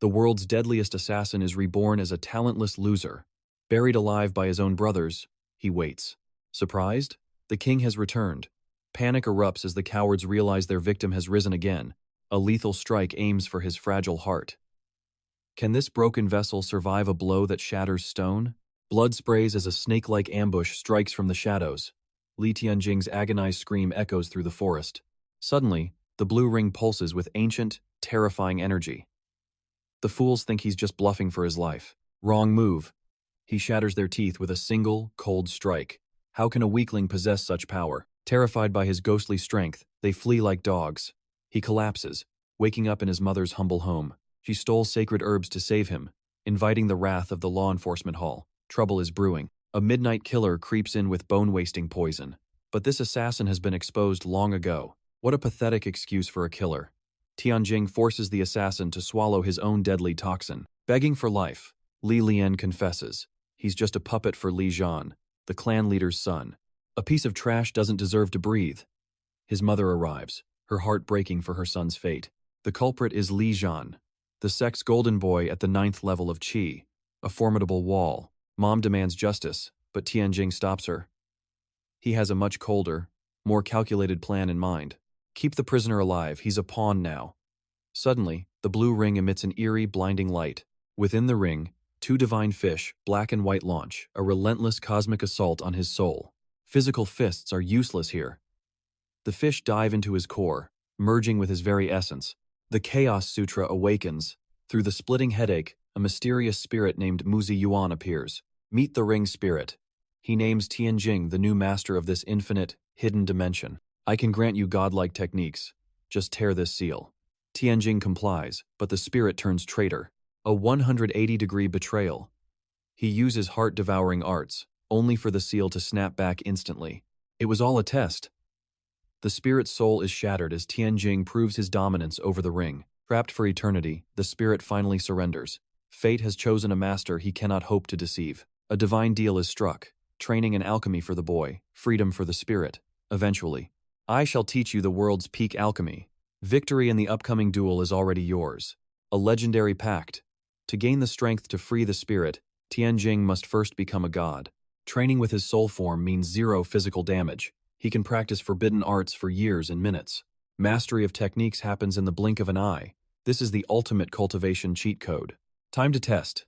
The world's deadliest assassin is reborn as a talentless loser. Buried alive by his own brothers, he waits. Surprised? The king has returned. Panic erupts as the cowards realize their victim has risen again. A lethal strike aims for his fragile heart. Can this broken vessel survive a blow that shatters stone? Blood sprays as a snake-like ambush strikes from the shadows. Li Tianjing's agonized scream echoes through the forest. Suddenly, the blue ring pulses with ancient, terrifying energy. The fools think he's just bluffing for his life. Wrong move. He shatters their teeth with a single, cold strike. How can a weakling possess such power? Terrified by his ghostly strength, they flee like dogs. He collapses, waking up in his mother's humble home. She stole sacred herbs to save him, inviting the wrath of the law enforcement hall. Trouble is brewing. A midnight killer creeps in with bone-wasting poison. But this assassin has been exposed long ago. What a pathetic excuse for a killer. Tianjing forces the assassin to swallow his own deadly toxin. Begging for life, Li Lian confesses. He's just a puppet for Li Zhan, the clan leader's son. A piece of trash doesn't deserve to breathe. His mother arrives, her heart breaking for her son's fate. The culprit is Li Zhan, the Sect's golden boy at the 9th level of Qi. A formidable wall. Mom demands justice, but Tianjing stops her. He has a much colder, more calculated plan in mind. Keep the prisoner alive, he's a pawn now. Suddenly, the blue ring emits an eerie, blinding light. Within the ring, 2 divine fish, black and white, launch a relentless cosmic assault on his soul. Physical fists are useless here. The fish dive into his core, merging with his very essence. The Chaos Sutra awakens. Through the splitting headache, a mysterious spirit named Muzi Yuan appears. Meet the ring spirit. He names Tianjing the new master of this infinite, hidden dimension. I can grant you godlike techniques. Just tear this seal. Tianjing complies, but the spirit turns traitor. A 180-degree betrayal. He uses heart-devouring arts, only for the seal to snap back instantly. It was all a test. The spirit's soul is shattered as Tianjing proves his dominance over the ring. Trapped for eternity, the spirit finally surrenders. Fate has chosen a master he cannot hope to deceive. A divine deal is struck. Training and alchemy for the boy, freedom for the spirit. Eventually, I shall teach you the world's peak alchemy. Victory in the upcoming duel is already yours. A legendary pact. To gain the strength to free the spirit, Tianjing must first become a god. Training with his soul form means 0 physical damage. He can practice forbidden arts for years in minutes. Mastery of techniques happens in the blink of an eye. This is the ultimate cultivation cheat code. Time to test.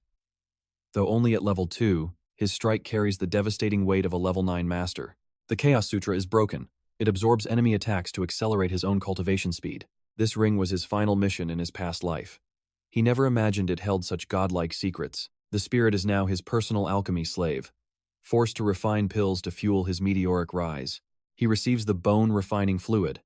Though only at level 2, his strike carries the devastating weight of a level 9 master. The Chaos Sutra is broken. It absorbs enemy attacks to accelerate his own cultivation speed. This ring was his final mission in his past life. He never imagined it held such godlike secrets. The spirit is now his personal alchemy slave. Forced to refine pills to fuel his meteoric rise, he receives the bone-refining fluid.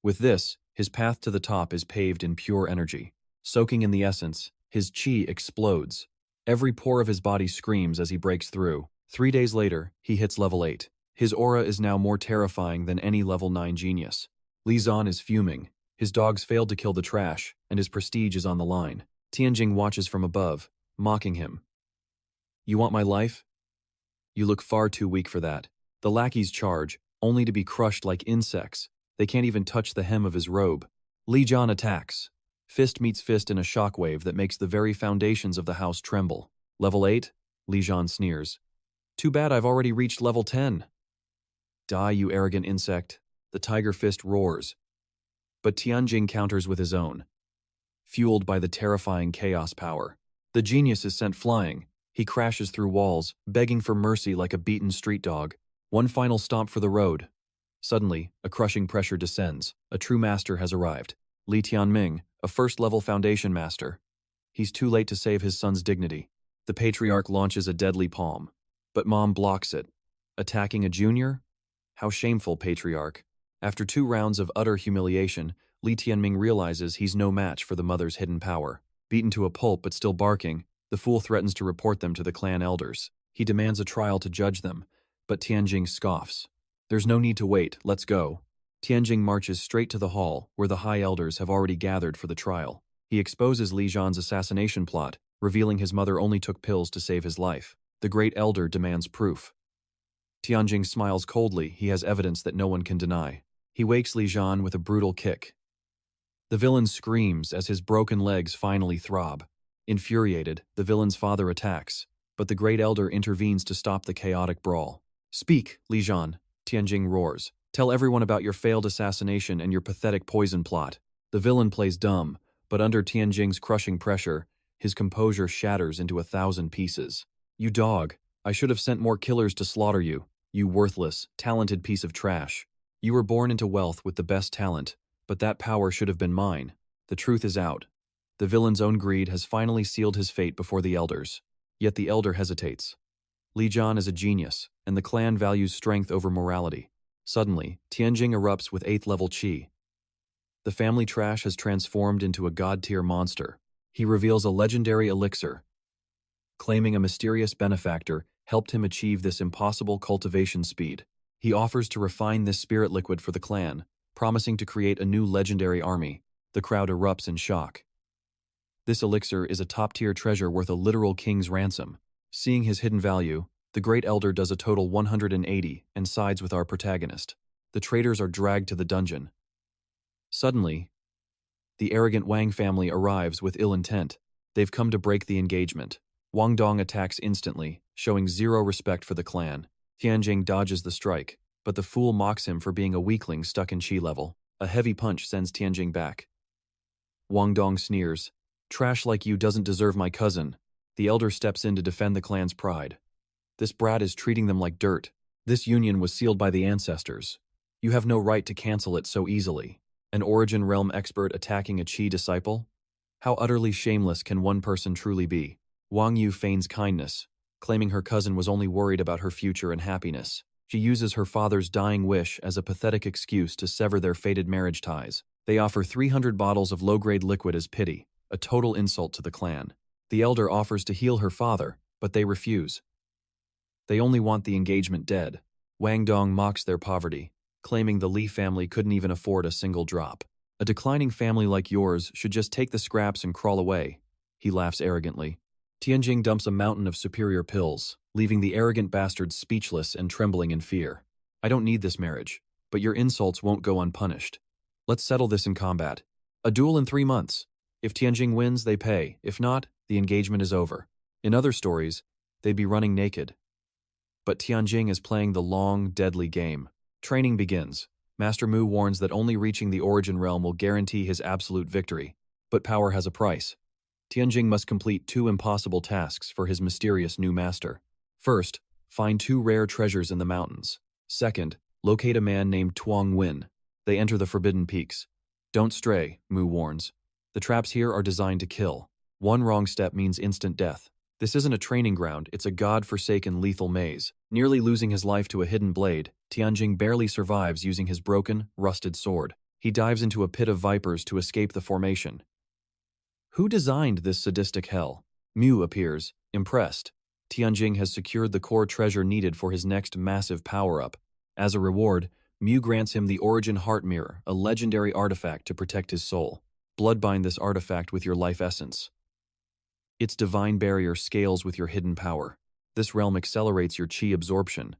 With this, his path to the top is paved in pure energy. Soaking in the essence, his qi explodes. Every pore of his body screams as he breaks through. 3 days later, he hits level 8. His aura is now more terrifying than any level 9 genius. Li Zhan is fuming. His dogs failed to kill the trash, and his prestige is on the line. Tianjing watches from above, mocking him. You want my life? You look far too weak for that. The lackeys charge, only to be crushed like insects. They can't even touch the hem of his robe. Li Zhan attacks. Fist meets fist in a shockwave that makes the very foundations of the house tremble. Level 8? Li Zhan sneers. Too bad I've already reached level 10. Die, you arrogant insect. The tiger fist roars. But Tianjing counters with his own. Fueled by the terrifying chaos power, the genius is sent flying. He crashes through walls, begging for mercy like a beaten street dog. One final stomp for the road. Suddenly, a crushing pressure descends. A true master has arrived. Li Tianming, a first-level foundation master. He's too late to save his son's dignity. The patriarch launches a deadly palm. But Mom blocks it. Attacking a junior? How shameful, patriarch. After 2 rounds of utter humiliation, Li Tianming realizes he's no match for the mother's hidden power. Beaten to a pulp but still barking, the fool threatens to report them to the clan elders. He demands a trial to judge them, but Tianjing scoffs. There's no need to wait, let's go. Tianjing marches straight to the hall, where the high elders have already gathered for the trial. He exposes Li Zhan's assassination plot, revealing his mother only took pills to save his life. The great elder demands proof. Tianjing smiles coldly. He has evidence that no one can deny. He wakes Li Zhan with a brutal kick. The villain screams as his broken legs finally throb. Infuriated, the villain's father attacks, but the Great Elder intervenes to stop the chaotic brawl. "Speak, Li Zhan," Tianjing roars. "Tell everyone about your failed assassination and your pathetic poison plot." The villain plays dumb, but under Tianjing's crushing pressure, his composure shatters into 1,000 pieces. "You dog! I should have sent more killers to slaughter you, you worthless, talented piece of trash. You were born into wealth with the best talent, but that power should have been mine. The truth is out." The villain's own greed has finally sealed his fate before the elders. Yet the elder hesitates. Li Zhan is a genius, and the clan values strength over morality. Suddenly, Tianjing erupts with 8th level qi. The family trash has transformed into a god-tier monster. He reveals a legendary elixir, claiming a mysterious benefactor helped him achieve this impossible cultivation speed. He offers to refine this spirit liquid for the clan, promising to create a new legendary army. The crowd erupts in shock. This elixir is a top-tier treasure worth a literal king's ransom. Seeing his hidden value, the Great Elder does a total 180 and sides with our protagonist. The traitors are dragged to the dungeon. Suddenly, the arrogant Wang family arrives with ill intent. They've come to break the engagement. Wang Dong attacks instantly, showing zero respect for the clan. Tianjing dodges the strike, but the fool mocks him for being a weakling stuck in qi level. A heavy punch sends Tianjing back. Wang Dong sneers. "Trash like you doesn't deserve my cousin." The elder steps in to defend the clan's pride. "This brat is treating them like dirt. This union was sealed by the ancestors. You have no right to cancel it so easily." An origin realm expert attacking a qi disciple? How utterly shameless can one person truly be? Wang Yu feigns kindness, claiming her cousin was only worried about her future and happiness. She uses her father's dying wish as a pathetic excuse to sever their fated marriage ties. They offer 300 bottles of low-grade liquid as pity, a total insult to the clan. The elder offers to heal her father, but they refuse. They only want the engagement dead. Wang Dong mocks their poverty, claiming the Li family couldn't even afford a single drop. "A declining family like yours should just take the scraps and crawl away," he laughs arrogantly. Tianjing dumps a mountain of superior pills, leaving the arrogant bastards speechless and trembling in fear. "I don't need this marriage, but your insults won't go unpunished. Let's settle this in combat. A duel in 3 months. If Tianjing wins, they pay. If not, the engagement is over." In other stories, they'd be running naked. But Tianjing is playing the long, deadly game. Training begins. Master Mu warns that only reaching the origin realm will guarantee his absolute victory. But power has a price. Tianjing must complete 2 impossible tasks for his mysterious new master. First, find 2 rare treasures in the mountains. Second, locate a man named Tuong Win. They enter the Forbidden Peaks. "Don't stray," Mu warns. "The traps here are designed to kill. One wrong step means instant death. This isn't a training ground, it's a god-forsaken lethal maze." Nearly losing his life to a hidden blade, Tianjing barely survives using his broken, rusted sword. He dives into a pit of vipers to escape the formation. Who designed this sadistic hell? Mu appears, impressed. Tianjing has secured the core treasure needed for his next massive power-up. As a reward, Mu grants him the Origin Heart Mirror, a legendary artifact to protect his soul. Bloodbind this artifact with your life essence. Its divine barrier scales with your hidden power. This realm accelerates your qi absorption.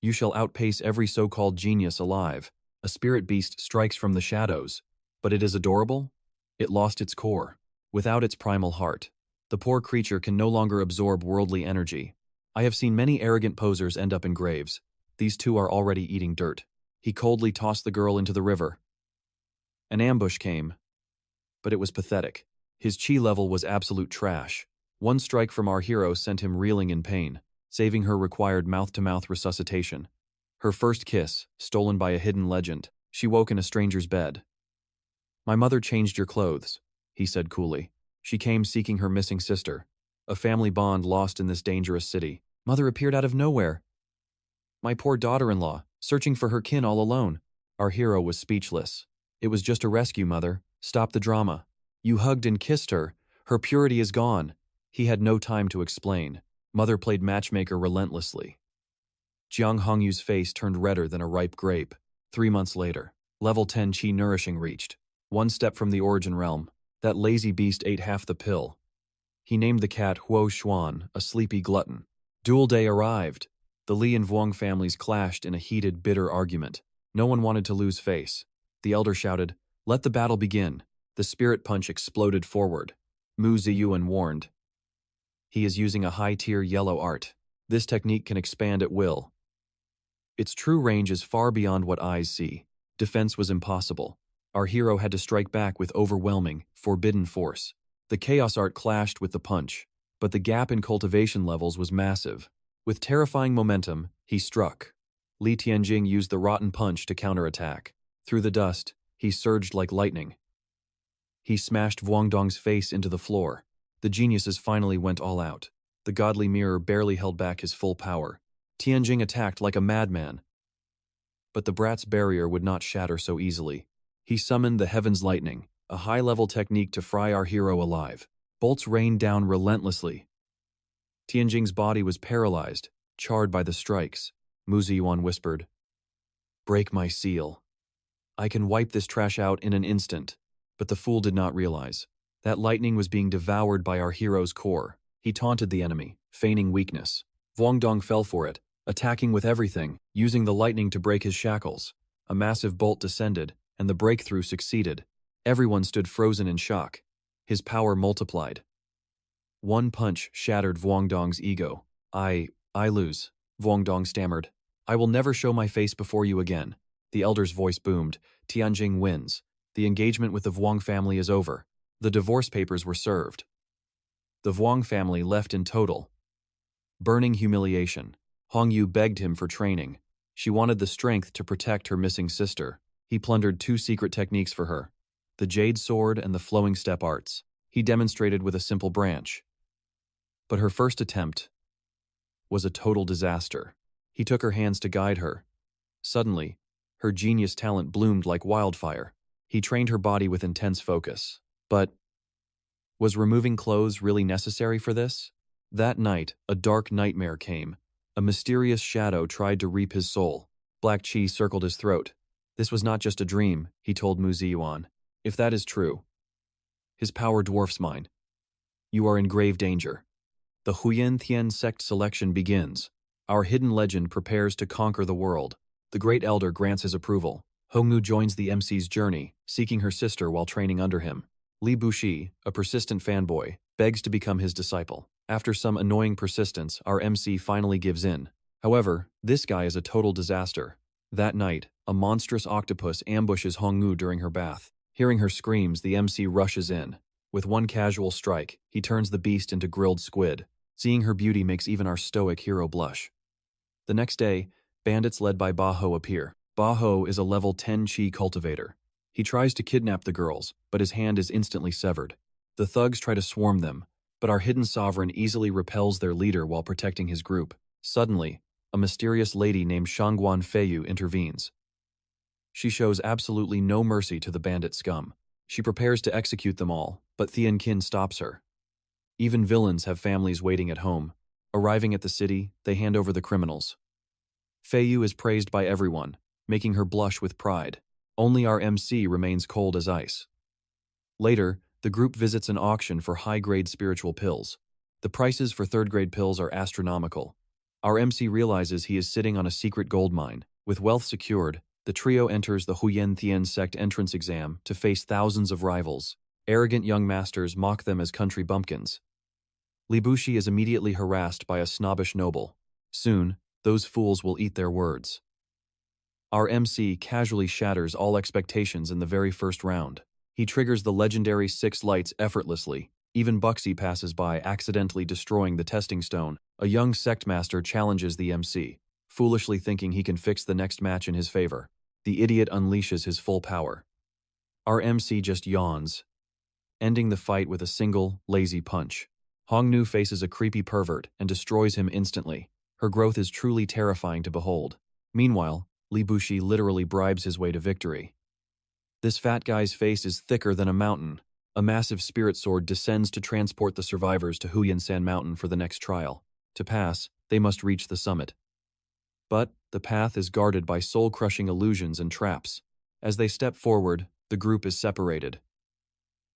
You shall outpace every so-called genius alive. A spirit beast strikes from the shadows. But it is adorable? It lost its core. Without its primal heart, the poor creature can no longer absorb worldly energy. I have seen many arrogant posers end up in graves. These 2 are already eating dirt. He coldly tossed the girl into the river. An ambush came, but it was pathetic. His qi level was absolute trash. One strike from our hero sent him reeling in pain. Saving her required mouth-to-mouth resuscitation. Her first kiss, stolen by a hidden legend. She woke in a stranger's bed. "My mother changed your clothes," he said coolly. "She came seeking her missing sister. A family bond lost in this dangerous city. Mother appeared out of nowhere. My poor daughter-in-law, searching for her kin all alone." Our hero was speechless. "It was just a rescue, Mother. Stop the drama. You hugged and kissed her. Her purity is gone." He had no time to explain. Mother played matchmaker relentlessly. Jiang Hongyu's face turned redder than a ripe grape. 3 months later, level 10 qi nourishing reached. 1 step from the origin realm. That lazy beast ate half the pill. He named the cat _Xuan, a sleepy glutton. Duel day arrived. The Li and Vuong families clashed in a heated, bitter argument. No one wanted to lose face. The elder shouted, "Let the battle begin." The spirit punch exploded forward. 𝑭𝒂𝒎𝒊𝒍𝒚'𝒔 warned. He is using a high-tier yellow art. This technique can expand at will. Its true range is far beyond what eyes see. Defense was impossible. Our hero had to strike back with overwhelming, forbidden force. The chaos art clashed with the punch, but the gap in cultivation levels was massive. With terrifying momentum, he struck. Li Tianjing used the rotten punch to counterattack. Through the dust, he surged like lightning. He smashed Guangdong's face into the floor. The geniuses finally went all out. The godly mirror barely held back his full power. Tianjing attacked like a madman. But the brat's barrier would not shatter so easily. He summoned the heaven's lightning, a high-level technique to fry our hero alive. Bolts rained down relentlessly. Tianjing's body was paralyzed, charred by the strikes. 𝒂𝒎𝒊𝒂𝒏 whispered, "Break my seal. I can wipe this trash out in an instant." But the fool did not realize that lightning was being devoured by our hero's core. He taunted the enemy, feigning weakness. Guangdong fell for it, attacking with everything, using the lightning to break his shackles. A massive bolt descended, and the breakthrough succeeded. Everyone stood frozen in shock. His power multiplied. One punch shattered Guangdong's ego. I lose," Guangdong stammered. "I will never show my face before you again." The elder's voice boomed. "Tianjing wins. The engagement with the Vuong family is over." The divorce papers were served. The Vuong family left in total burning humiliation. Hongyu begged him for training. She wanted the strength to protect her missing sister. He plundered 2 secret techniques for her: the jade sword and the flowing step arts. He demonstrated with a simple branch. But her first attempt was a total disaster. He took her hands to guide her. Suddenly, her genius talent bloomed like wildfire. He trained her body with intense focus. But was removing clothes really necessary for this? That night, a dark nightmare came. A mysterious shadow tried to reap his soul. Black chi circled his throat. "This was not just a dream," he told 𝒂𝒎💊💂. "If that is true, his power dwarfs mine. You are in grave danger." The Huyan Tian Sect selection begins. Our hidden legend prepares to conquer the world. The Great Elder grants his approval. Hongnu joins the MC's journey, seeking her sister while training under him. Li Bushi, a persistent fanboy, begs to become his disciple. After some annoying persistence, our MC finally gives in. However, this guy is a total disaster. That night, a monstrous octopus ambushes Hongnu during her bath. Hearing her screams, the MC rushes in. With one casual strike, he turns the beast into grilled squid. Seeing her beauty makes even our stoic hero blush. The next day, bandits led by Baho appear. Baho is a level 10 chi cultivator. He tries to kidnap the girls, but his hand is instantly severed. The thugs try to swarm them, but our hidden sovereign easily repels their leader while protecting his group. Suddenly, a mysterious lady named Shangguan Feiyu intervenes. She shows absolutely no mercy to the bandit scum. She prepares to execute them all, but Thian Qin stops her. Even villains have families waiting at home. Arriving at the city, they hand over the criminals. Feiyu is praised by everyone, making her blush with pride. Only our MC remains cold as ice. Later, the group visits an auction for high-grade spiritual pills. The prices for third-grade pills are astronomical. Our MC realizes he is sitting on a secret gold mine. With wealth secured, the trio enters the Huyan Tian Sect entrance exam to face thousands of rivals. Arrogant young masters mock them as country bumpkins. Li Bushi is immediately harassed by a snobbish noble. Soon, those fools will eat their words. Our MC casually shatters all expectations in the very first round. He triggers the legendary 6 lights effortlessly. Even Buxi passes by, accidentally destroying the testing stone. A young sect master challenges the MC, foolishly thinking he can fix the next match in his favor. The idiot unleashes his full power. Our MC just yawns, ending the fight with a single, lazy punch. Hongnu faces a creepy pervert and destroys him instantly. Her growth is truly terrifying to behold. Meanwhile, Li Bushi literally bribes his way to victory. This fat guy's face is thicker than a mountain. A massive spirit sword descends to transport the survivors to Huyansan Mountain for the next trial. To pass, they must reach the summit. But the path is guarded by soul-crushing illusions and traps. As they step forward, the group is separated.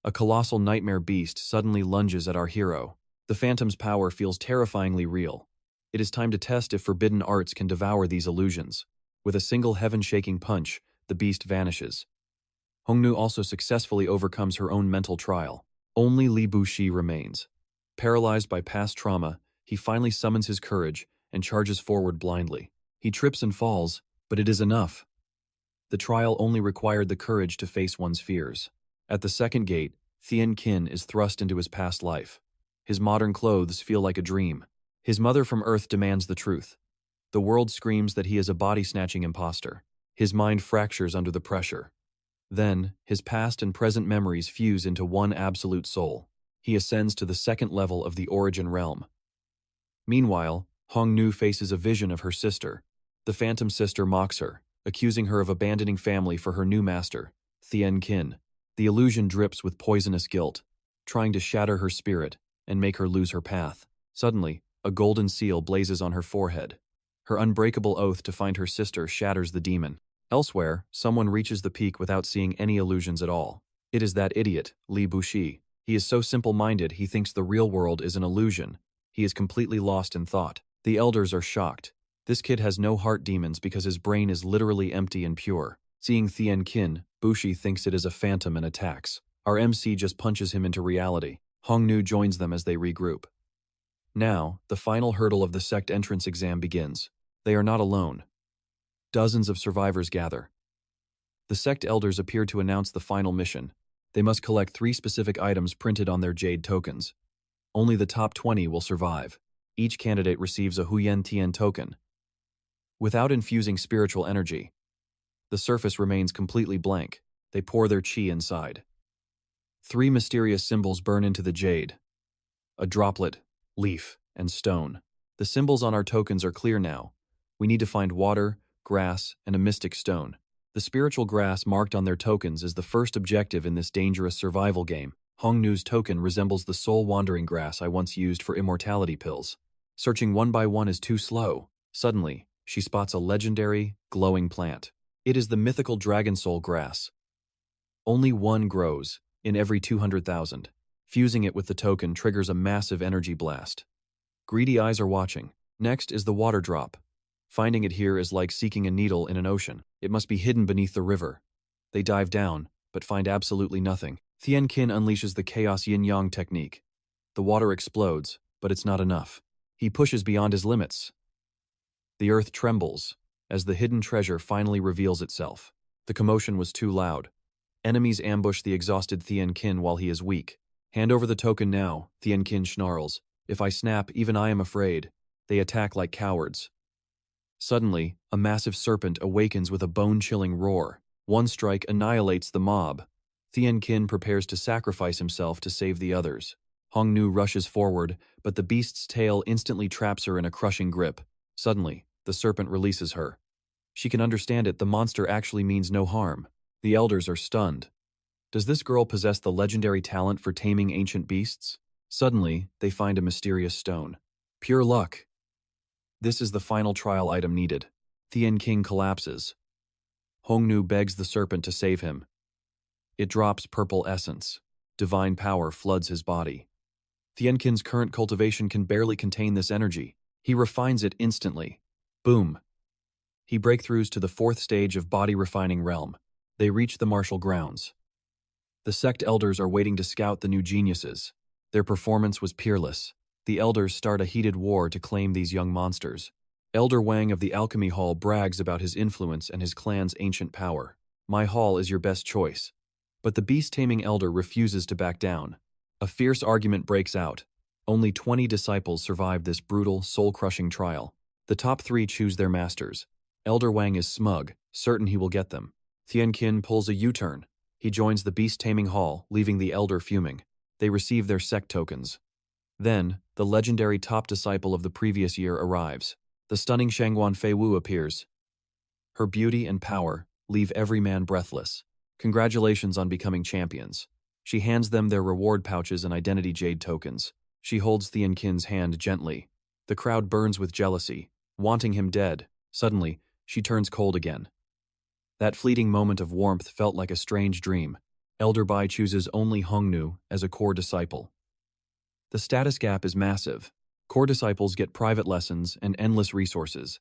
A colossal nightmare beast suddenly lunges at our hero. The phantom's power feels terrifyingly real. It is time to test if forbidden arts can devour these illusions. With a single heaven-shaking punch, the beast vanishes. Hongnu also successfully overcomes her own mental trial. Only 𝒂𝒑𝒐 remains. Paralyzed by past trauma, he finally summons his courage and charges forward blindly. He trips and falls, but it is enough. The trial only required the courage to face one's fears. At the second gate, Thien Kin is thrust into his past life. His modern clothes feel like a dream. His mother from Earth demands the truth. The world screams that he is a body-snatching imposter. His mind fractures under the pressure. Then, his past and present memories fuse into one absolute soul. He ascends to the second level of the origin realm. Meanwhile, Hong-Nu faces a vision of her sister. The phantom sister mocks her, accusing her of abandoning family for her new master, Thien Kin. The illusion drips with poisonous guilt, trying to shatter her spirit and make her lose her path. Suddenly, a golden seal blazes on her forehead. Her unbreakable oath to find her sister shatters the demon. Elsewhere, someone reaches the peak without seeing any illusions at all. It is that idiot, 𝒂𝒑𝒐. He is so simple-minded he thinks the real world is an illusion. He is completely lost in thought. The elders are shocked. This kid has no heart demons because his brain is literally empty and pure. Seeing Thien Kin, 𝒂𝒑𝒐 thinks it is a phantom and attacks. Our MC just punches him into reality. Hong-Nu joins them as they regroup. Now, the final hurdle of the Sect entrance exam begins. They are not alone. Dozens of survivors gather. The Sect elders appear to announce the final mission. They must collect 3 specific items printed on their jade tokens. Only the top 20 will survive. Each candidate receives a Huyen Tian token. Without infusing spiritual energy, the surface remains completely blank. They pour their chi inside. 3 mysterious symbols burn into the jade. A droplet, leaf, and stone. The symbols on our tokens are clear now. We need to find water, grass, and a mystic stone. The spiritual grass marked on their tokens is the first objective in this dangerous survival game. Hong-Nu's token resembles the soul-wandering grass I once used for immortality pills. Searching one by one is too slow. Suddenly, she spots a legendary, glowing plant. It is the mythical dragon soul grass. Only one grows, in every 200,000. Fusing it with the token triggers a massive energy blast. Greedy eyes are watching. Next is the water drop. Finding it here is like seeking a needle in an ocean. It must be hidden beneath the river. They dive down, but find absolutely nothing. Thien Kin unleashes the chaos yin-yang technique. The water explodes, but it's not enough. He pushes beyond his limits. The earth trembles as the hidden treasure finally reveals itself. The commotion was too loud. Enemies ambush the exhausted Thien Kin while he is weak. Hand over the token now, Thien Kin snarls. If I snap, even I am afraid. They attack like cowards. Suddenly, a massive serpent awakens with a bone-chilling roar. One strike annihilates the mob. Thien Kin prepares to sacrifice himself to save the others. Hong-Nu rushes forward, but the beast's tail instantly traps her in a crushing grip. Suddenly, the serpent releases her. She can understand it, the monster actually means no harm. The elders are stunned. Does this girl possess the legendary talent for taming ancient beasts? Suddenly, they find a mysterious stone. Pure luck. This is the final trial item needed. Thien Kin collapses. Hong-Nu begs the serpent to save him. It drops purple essence. Divine power floods his body. Thien Kin's current cultivation can barely contain this energy. He refines it instantly. Boom. He breakthroughs to the 4th stage of body refining realm. They reach the martial grounds. The Sect elders are waiting to scout the new geniuses. Their performance was peerless. The elders start a heated war to claim these young monsters. Elder Wang of the Alchemy Hall brags about his influence and his clan's ancient power. My hall is your best choice. But the beast-taming elder refuses to back down. A fierce argument breaks out. Only 20 disciples survive this brutal, soul-crushing trial. The top 3 choose their masters. Elder Wang is smug, certain he will get them. Thien Kin pulls a U-turn. He joins the beast-taming hall, leaving the elder fuming. They receive their Sect tokens. Then, the legendary top disciple of the previous year arrives. The stunning Shangguan Feiwu appears. Her beauty and power leave every man breathless. Congratulations on becoming champions. She hands them their reward pouches and identity jade tokens. She holds Thien Kin's hand gently. The crowd burns with jealousy, wanting him dead. Suddenly, she turns cold again. That fleeting moment of warmth felt like a strange dream. Elder Bai chooses only Hong-Nu as a core disciple. The status gap is massive. Core disciples get private lessons and endless resources.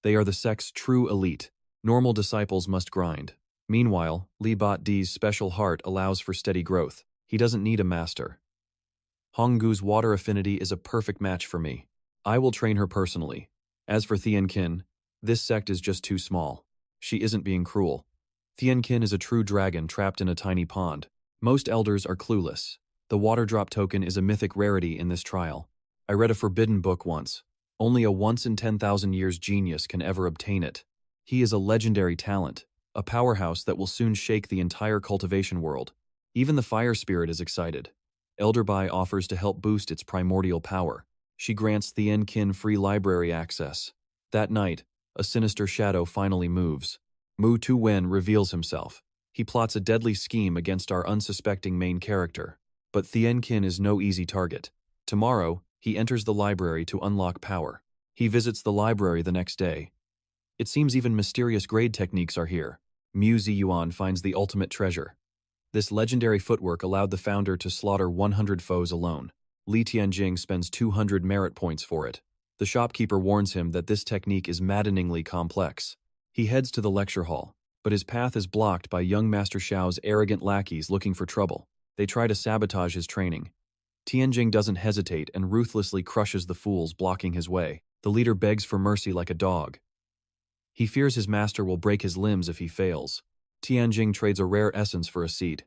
They are the Sect's true elite. Normal disciples must grind. Meanwhile, 𝒂𝒑𝒐's special heart allows for steady growth. He doesn't need a master. Honggu's water affinity is a perfect match for me. I will train her personally. As for Tianqin, this sect is just too small. She isn't being cruel. Tianqin is a true dragon trapped in a tiny pond. Most elders are clueless. The water drop token is a mythic rarity in this trial. I read a forbidden book once. Only a once in 10,000 years genius can ever obtain it. He is a legendary talent, a powerhouse that will soon shake the entire cultivation world. Even the fire spirit is excited. Elder Bai offers to help boost its primordial power. She grants Tianqin free library access. That night, a sinister shadow finally moves. Mu Tu-wen reveals himself. He plots a deadly scheme against our unsuspecting main character. But Tianqin is no easy target. Tomorrow, he enters the library to unlock power. He visits the library the next day. It seems even mysterious grade techniques are here. Mu Ziyuan finds the ultimate treasure. This legendary footwork allowed the founder to slaughter 100 foes alone. Li Tianjing spends 200 merit points for it. The shopkeeper warns him that this technique is maddeningly complex. He heads to the lecture hall, but his path is blocked by young Master Xiao's arrogant lackeys looking for trouble. They try to sabotage his training. Tianjing doesn't hesitate and ruthlessly crushes the fools blocking his way. The leader begs for mercy like a dog. He fears his master will break his limbs if he fails. Tianjing trades a rare essence for a seat.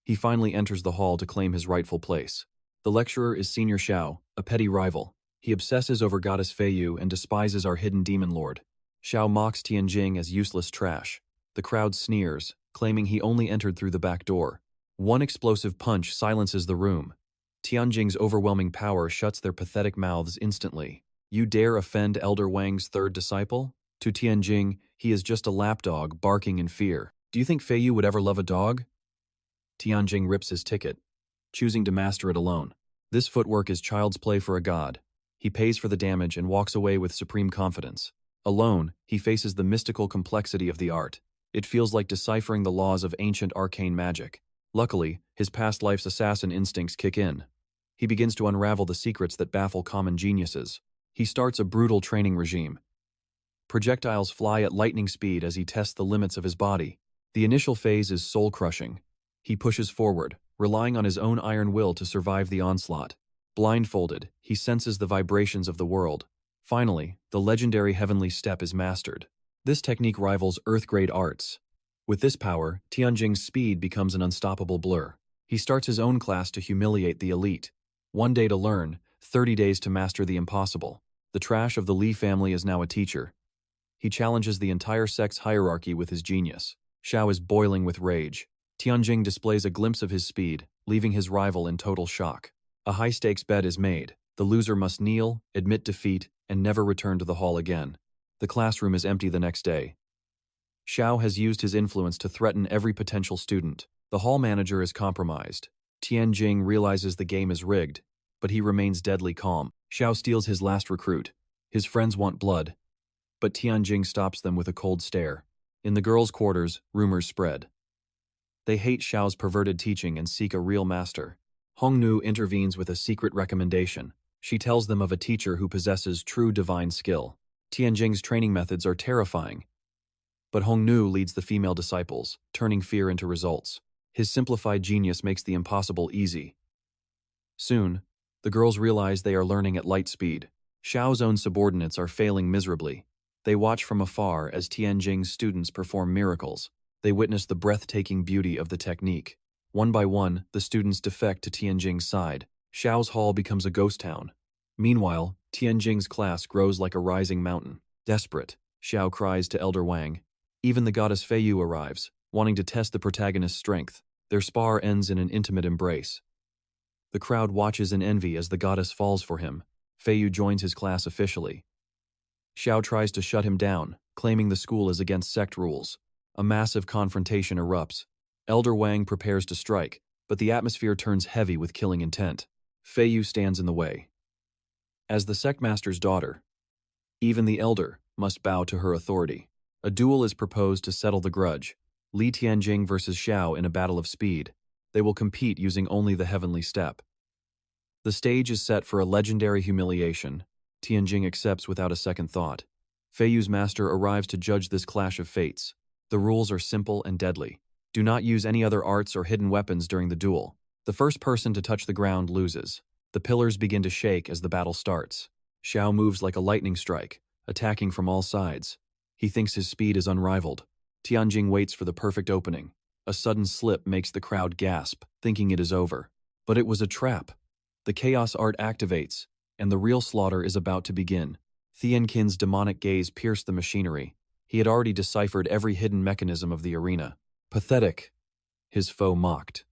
He finally enters the hall to claim his rightful place. The lecturer is Senior Xiao, a petty rival. He obsesses over Goddess Fei Yu and despises our hidden demon lord. Xiao mocks Tianjing as useless trash. The crowd sneers, claiming he only entered through the back door. One explosive punch silences the room. Tianjing's overwhelming power shuts their pathetic mouths instantly. You dare offend Elder Wang's third disciple? To Tianjing, he is just a lapdog barking in fear. Do you think Fei Yu would ever love a dog? Tianjing rips his ticket, choosing to master it alone. This footwork is child's play for a god. He pays for the damage and walks away with supreme confidence. Alone, he faces the mystical complexity of the art. It feels like deciphering the laws of ancient arcane magic. Luckily, his past life's assassin instincts kick in. He begins to unravel the secrets that baffle common geniuses. He starts a brutal training regime. Projectiles fly at lightning speed as he tests the limits of his body. The initial phase is soul-crushing. He pushes forward, relying on his own iron will to survive the onslaught. Blindfolded, he senses the vibrations of the world. Finally, the legendary heavenly step is mastered. This technique rivals Earth-grade arts. With this power, Tianjing's speed becomes an unstoppable blur. He starts his own class to humiliate the elite. 1 day to learn, 30 days to master the impossible. The trash of the Li family is now a teacher. He challenges the entire sect's hierarchy with his genius. Xiao is boiling with rage. Tianjing displays a glimpse of his speed, leaving his rival in total shock. A high-stakes bet is made. The loser must kneel, admit defeat, and never return to the hall again. The classroom is empty the next day. Xiao has used his influence to threaten every potential student. The hall manager is compromised. Tianjing realizes the game is rigged, but he remains deadly calm. Xiao steals his last recruit. His friends want blood, but Tianjing stops them with a cold stare. In the girls' quarters, rumors spread. They hate Xiao's perverted teaching and seek a real master. Hongnu intervenes with a secret recommendation. She tells them of a teacher who possesses true divine skill. Tianjing's training methods are terrifying. But Hongnu leads the female disciples, turning fear into results. His simplified genius makes the impossible easy. Soon, the girls realize they are learning at light speed. Xiao's own subordinates are failing miserably. They watch from afar as Tianjing's students perform miracles. They witness the breathtaking beauty of the technique. One by one, the students defect to Tianjing's side. Xiao's hall becomes a ghost town. Meanwhile, Tianjing's class grows like a rising mountain. Desperate, Xiao cries to Elder Wang. Even the goddess Fei Yu arrives, wanting to test the protagonist's strength. Their spar ends in an intimate embrace. The crowd watches in envy as the goddess falls for him. Fei Yu joins his class officially. Xiao tries to shut him down, claiming the school is against sect rules. A massive confrontation erupts. Elder Wang prepares to strike, but the atmosphere turns heavy with killing intent. Fei Yu stands in the way. As the sect master's daughter, even the elder must bow to her authority. A duel is proposed to settle the grudge. Li Tianjing versus Xiao in a battle of speed. They will compete using only the heavenly step. The stage is set for a legendary humiliation. Tianjing accepts without a second thought. Fei Yu's master arrives to judge this clash of fates. The rules are simple and deadly. Do not use any other arts or hidden weapons during the duel. The first person to touch the ground loses. The pillars begin to shake as the battle starts. Xiao moves like a lightning strike, attacking from all sides. He thinks his speed is unrivaled. Tianjing waits for the perfect opening. A sudden slip makes the crowd gasp, thinking it is over. But it was a trap. The chaos art activates, and the real slaughter is about to begin. Tianjin's demonic gaze pierced the machinery. He had already deciphered every hidden mechanism of the arena. Pathetic, his foe mocked.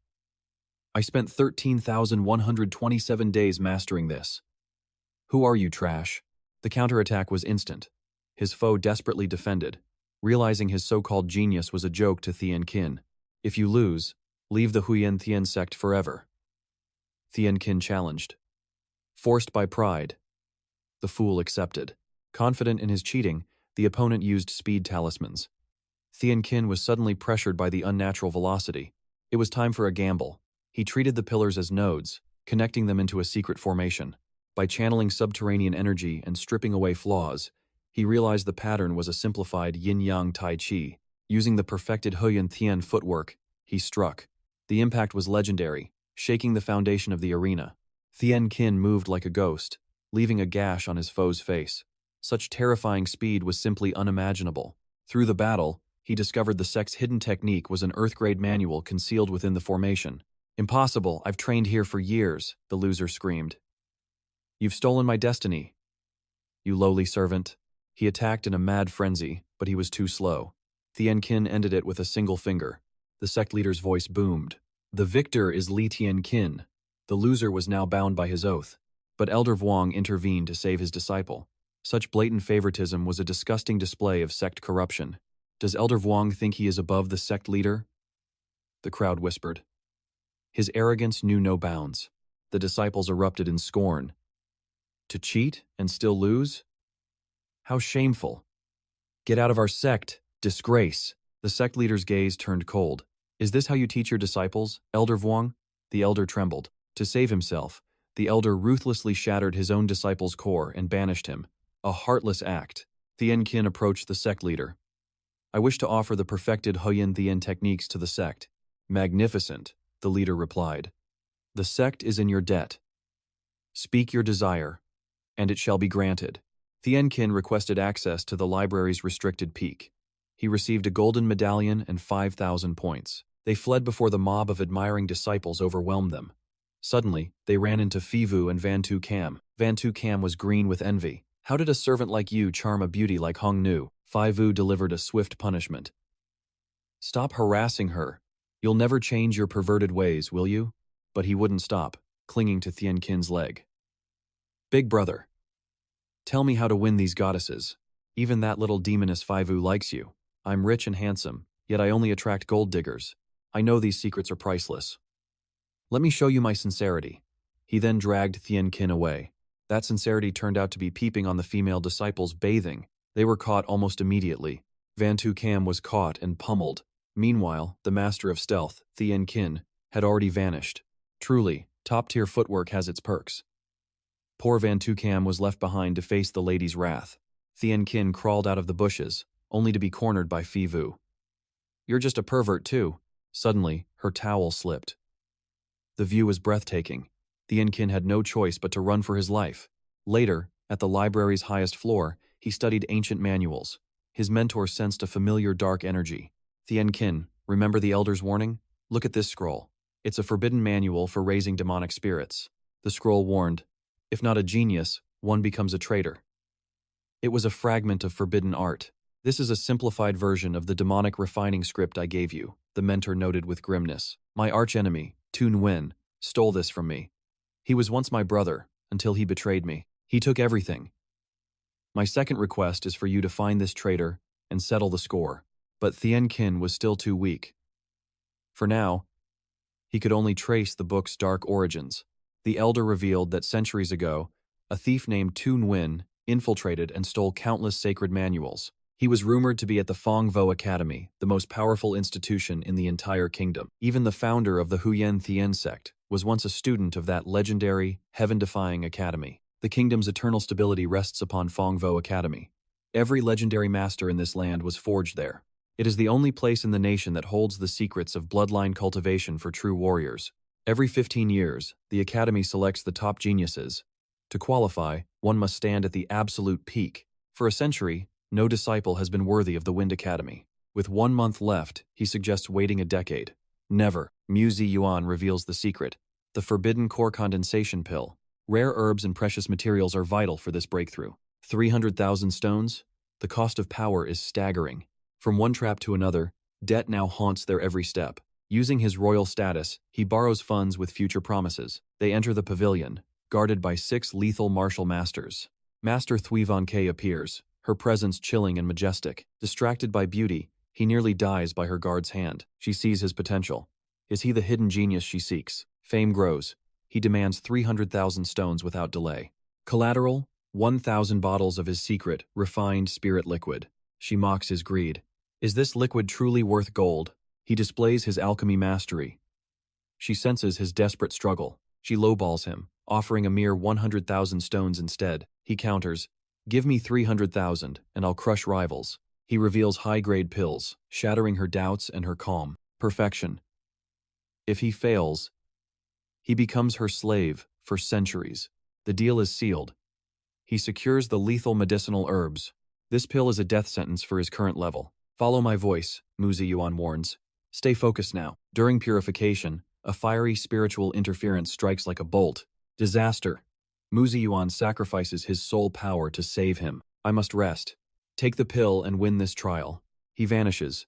I spent 13,127 days mastering this. Who are you, trash? The counterattack was instant. His foe desperately defended, realizing his so-called genius was a joke to Tianjin. If you lose, leave the Huyan Tian sect forever. Tianjin challenged. Forced by pride, the fool accepted. Confident in his cheating, the opponent used speed talismans. Tianjin was suddenly pressured by the unnatural velocity. It was time for a gamble. He treated the pillars as nodes, connecting them into a secret formation. By channeling subterranean energy and stripping away flaws, he realized the pattern was a simplified yin-yang tai chi. Using the perfected Huyan Tian footwork, he struck. The impact was legendary, shaking the foundation of the arena. Tianjin moved like a ghost, leaving a gash on his foe's face. Such terrifying speed was simply unimaginable. Through the battle, he discovered the sect's hidden technique was an Earth-grade manual concealed within the formation. Impossible, I've trained here for years, the loser screamed. You've stolen my destiny, you lowly servant. He attacked in a mad frenzy, but he was too slow. Tianjin ended it with a single finger. The sect leader's voice boomed. The victor is Li Tianjin. The loser was now bound by his oath. But Elder Vuong intervened to save his disciple. Such blatant favoritism was a disgusting display of sect corruption. Does Elder Vuong think he is above the sect leader? The crowd whispered. His arrogance knew no bounds. The disciples erupted in scorn. To cheat and still lose? How shameful. Get out of our sect, disgrace. The sect leader's gaze turned cold. Is this how you teach your disciples, Elder Vuong? The elder trembled. To save himself, the elder ruthlessly shattered his own disciple's core and banished him. A heartless act. Tianjin approached the sect leader. I wish to offer the perfected Huyan Tian techniques to the sect. Magnificent, the leader replied. The sect is in your debt. Speak your desire, and it shall be granted. Tianjin requested access to the library's restricted peak. He received a golden medallion and 5,000 points. They fled before the mob of admiring disciples overwhelmed them. Suddenly, they ran into Fivu and 𝑭𝒂𝒎𝒊𝒍𝒚'𝒔. 𝑭𝒂𝒂𝒏 was green with envy. How did a servant like you charm a beauty like Hong Nu? Fivu delivered a swift punishment. Stop harassing her. You'll never change your perverted ways, will you? But he wouldn't stop, clinging to Tianjin's leg. Big brother, tell me how to win these goddesses. Even that little demoness Fivu likes you. I'm rich and handsome, yet I only attract gold diggers. I know these secrets are priceless. Let me show you my sincerity. He then dragged Tianjin away. That sincerity turned out to be peeping on the female disciples bathing. They were caught almost immediately. 𝑭𝒂𝒎𝒊𝒍𝒚'𝒔 was caught and pummeled. Meanwhile, the master of stealth, Tianjin, had already vanished. Truly, top-tier footwork has its perks. Poor 𝑭𝒂𝒎𝒊𝒍𝒚'𝒔 was left behind to face the lady's wrath. Tianjin crawled out of the bushes, only to be cornered by Fivu. You're just a pervert too. Suddenly, her towel slipped. The view was breathtaking. Tianjin had no choice but to run for his life. Later, at the library's highest floor, he studied ancient manuals. His mentor sensed a familiar dark energy. Tianjin, remember the elder's warning? Look at this scroll. It's a forbidden manual for raising demonic spirits. The scroll warned, if not a genius, one becomes a traitor. It was a fragment of forbidden art. This is a simplified version of the demonic refining script I gave you, the mentor noted with grimness. My archenemy, Tu Nguyen, stole this from me. He was once my brother, until he betrayed me. He took everything. My second request is for you to find this traitor and settle the score. But Tianjin was still too weak. For now, he could only trace the book's dark origins. The elder revealed that centuries ago, a thief named Tu Nguyen infiltrated and stole countless sacred manuals. He was rumored to be at the 𝒂𝒏 Academy, the most powerful institution in the entire kingdom. Even the founder of the Huyan Tian sect was once a student of that legendary, heaven-defying academy. The kingdom's eternal stability rests upon 𝒂𝒏 Academy. Every legendary master in this land was forged there. It is the only place in the nation that holds the secrets of bloodline cultivation for true warriors. Every 15 years, the Academy selects the top geniuses. To qualify, one must stand at the absolute peak. For a century, no disciple has been worthy of the Wind Academy. With 1 month left, he suggests waiting a decade. Never. 𝑭𝒂𝒎𝒊𝒍𝒚'𝒔 reveals the secret. The forbidden core condensation pill. Rare herbs and precious materials are vital for this breakthrough. 300,000 stones? The cost of power is staggering. From one trap to another, debt now haunts their every step. Using his royal status, he borrows funds with future promises. They enter the pavilion, guarded by 6 lethal martial masters. Master 𝒂𝒂𝒊𝒍𝒚'𝒔 appears, her presence chilling and majestic. Distracted by beauty, he nearly dies by her guard's hand. She sees his potential. Is he the hidden genius she seeks? Fame grows. He demands 300,000 stones without delay. Collateral? 1,000 bottles of his secret, refined spirit liquid. She mocks his greed. Is this liquid truly worth gold? He displays his alchemy mastery. She senses his desperate struggle. She lowballs him, offering a mere 100,000 stones instead. He counters, "Give me 300,000 and I'll crush rivals." He reveals high-grade pills, shattering her doubts and her calm. Perfection. If he fails, he becomes her slave for centuries. The deal is sealed. He secures the lethal medicinal herbs. This pill is a death sentence for his current level. Follow my voice, 𝒂𝒎𝒊𝒂𝒏 warns. Stay focused now. During purification, a fiery spiritual interference strikes like a bolt. Disaster. 𝒂𝒎𝒊𝒂𝒏 sacrifices his soul power to save him. I must rest. Take the pill and win this trial. He vanishes.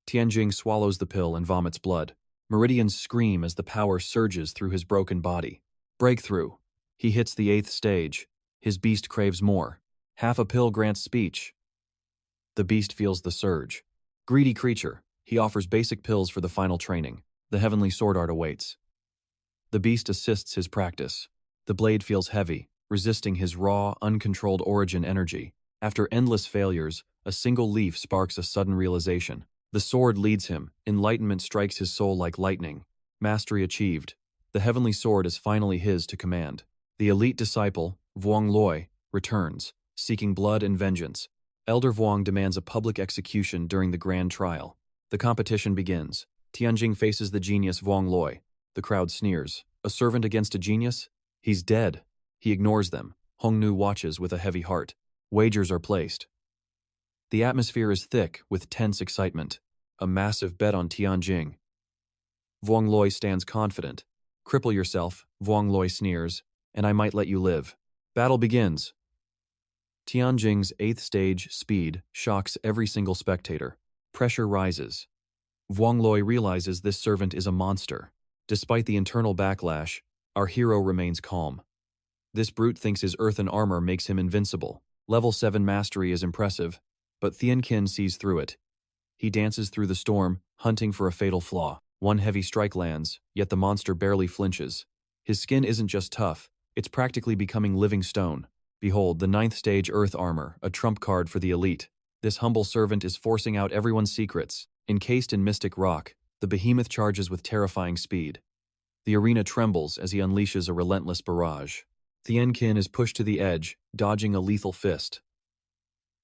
Tianjing swallows the pill and vomits blood. Meridians scream as the power surges through his broken body. Breakthrough. He hits the 8th stage. His beast craves more. Half a pill grants speech. The beast feels the surge. Greedy creature. He offers basic pills for the final training. The heavenly sword art awaits. The beast assists his practice. The blade feels heavy, resisting his raw, uncontrolled origin energy. After endless failures, a single leaf sparks a sudden realization. The sword leads him. Enlightenment strikes his soul like lightning. Mastery achieved. The heavenly sword is finally his to command. The elite disciple, Vuong Loi, returns, seeking blood and vengeance. Elder Vuong demands a public execution during the grand trial. The competition begins. Tianjing faces the genius Vuong Loi. The crowd sneers. A servant against a genius? He's dead. He ignores them. Hongnu watches with a heavy heart. Wagers are placed. The atmosphere is thick with tense excitement. A massive bet on Tianjing. Vuong Loi stands confident. Cripple yourself, Vuong Loi sneers, and I might let you live. Battle begins. Tianjing's 8th stage speed shocks every single spectator. Pressure rises. Vuong Loi realizes this servant is a monster. Despite the internal backlash, our hero remains calm. This brute thinks his earthen armor makes him invincible. Level 7 mastery is impressive, but Tianjing sees through it. He dances through the storm, hunting for a fatal flaw. One heavy strike lands, yet the monster barely flinches. His skin isn't just tough, it's practically becoming living stone. Behold, the 9th stage earth armor, a trump card for the elite. This humble servant is forcing out everyone's secrets. Encased in mystic rock, the behemoth charges with terrifying speed. The arena trembles as he unleashes a relentless barrage. Tianjing is pushed to the edge, dodging a lethal fist.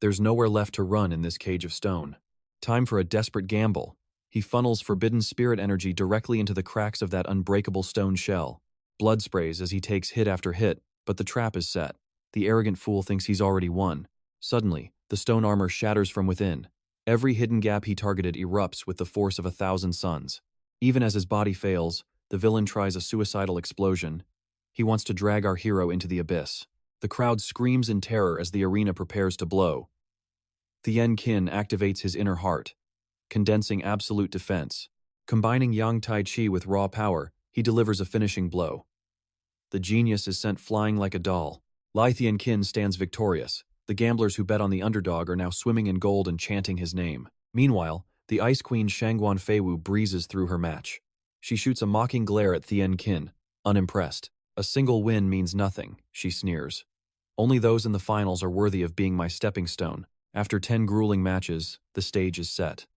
There's nowhere left to run in this cage of stone. Time for a desperate gamble. He funnels forbidden spirit energy directly into the cracks of that unbreakable stone shell. Blood sprays as he takes hit after hit, but the trap is set. The arrogant fool thinks he's already won. Suddenly, the stone armor shatters from within. Every hidden gap he targeted erupts with the force of 1,000 suns. Even as his body fails, the villain tries a suicidal explosion. He wants to drag our hero into the abyss. The crowd screams in terror as the arena prepares to blow. Tianjing activates his inner heart, condensing absolute defense. Combining yang tai chi with raw power, he delivers a finishing blow. The genius is sent flying like a doll. Tianjing stands victorious. The gamblers who bet on the underdog are now swimming in gold and chanting his name. Meanwhile, the Ice Queen Shangguan Feiwu breezes through her match. She shoots a mocking glare at Tianjing, unimpressed. A single win means nothing, she sneers. Only those in the finals are worthy of being my stepping stone. After 10 grueling matches, the stage is set.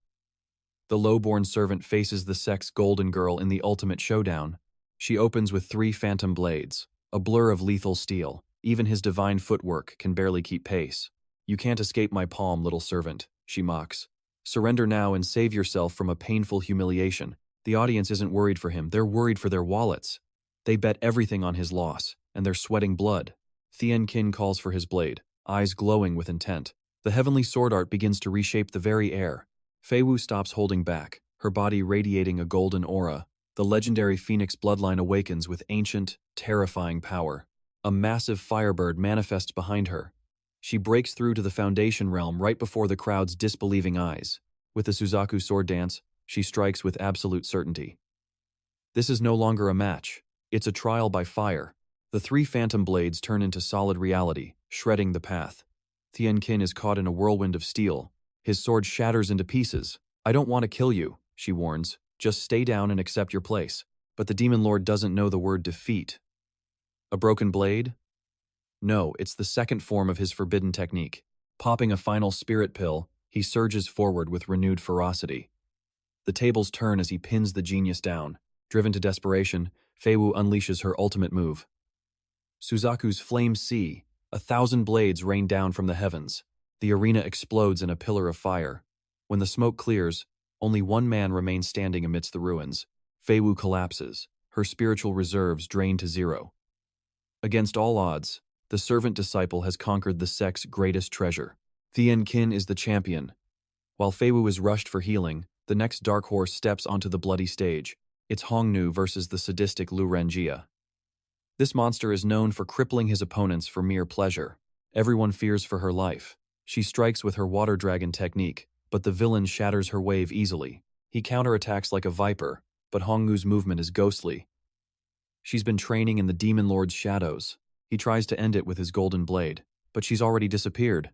The low-born servant faces the Sect's golden girl in the ultimate showdown. She opens with 3 phantom blades, a blur of lethal steel. Even his divine footwork can barely keep pace. You can't escape my palm, little servant, she mocks. Surrender now and save yourself from a painful humiliation. The audience isn't worried for him, they're worried for their wallets. They bet everything on his loss, and they're sweating blood. Thien Kin calls for his blade, eyes glowing with intent. The heavenly sword art begins to reshape the very air. Fei Wu stops holding back, her body radiating a golden aura. The legendary phoenix bloodline awakens with ancient, terrifying power. A massive firebird manifests behind her. She breaks through to the foundation realm right before the crowd's disbelieving eyes. With the Suzaku sword dance, she strikes with absolute certainty. This is no longer a match. It's a trial by fire. The three phantom blades turn into solid reality, shredding the path. Thien Kin is caught in a whirlwind of steel. His sword shatters into pieces. "I don't want to kill you," she warns. "Just stay down and accept your place." But the Demon Lord doesn't know the word defeat. A broken blade? No, it's the second form of his forbidden technique. Popping a final spirit pill, he surges forward with renewed ferocity. The tables turn as he pins the genius down. Driven to desperation, Fei Wu unleashes her ultimate move. Suzaku's Flame Sea. 1,000 blades rain down from the heavens. The arena explodes in a pillar of fire. When the smoke clears, only one man remains standing amidst the ruins. Fei Wu collapses, her spiritual reserves drained to zero. Against all odds, the servant disciple has conquered the sect's greatest treasure. Thien Kin is the champion. While Fei Wu is rushed for healing, the next dark horse steps onto the bloody stage. It's Hongnu versus the sadistic Lu Renjia. This monster is known for crippling his opponents for mere pleasure. Everyone fears for her life. She strikes with her water dragon technique, but the villain shatters her wave easily. He counterattacks like a viper, but Hongnu's movement is ghostly. She's been training in the Demon Lord's shadows. He tries to end it with his golden blade, but she's already disappeared.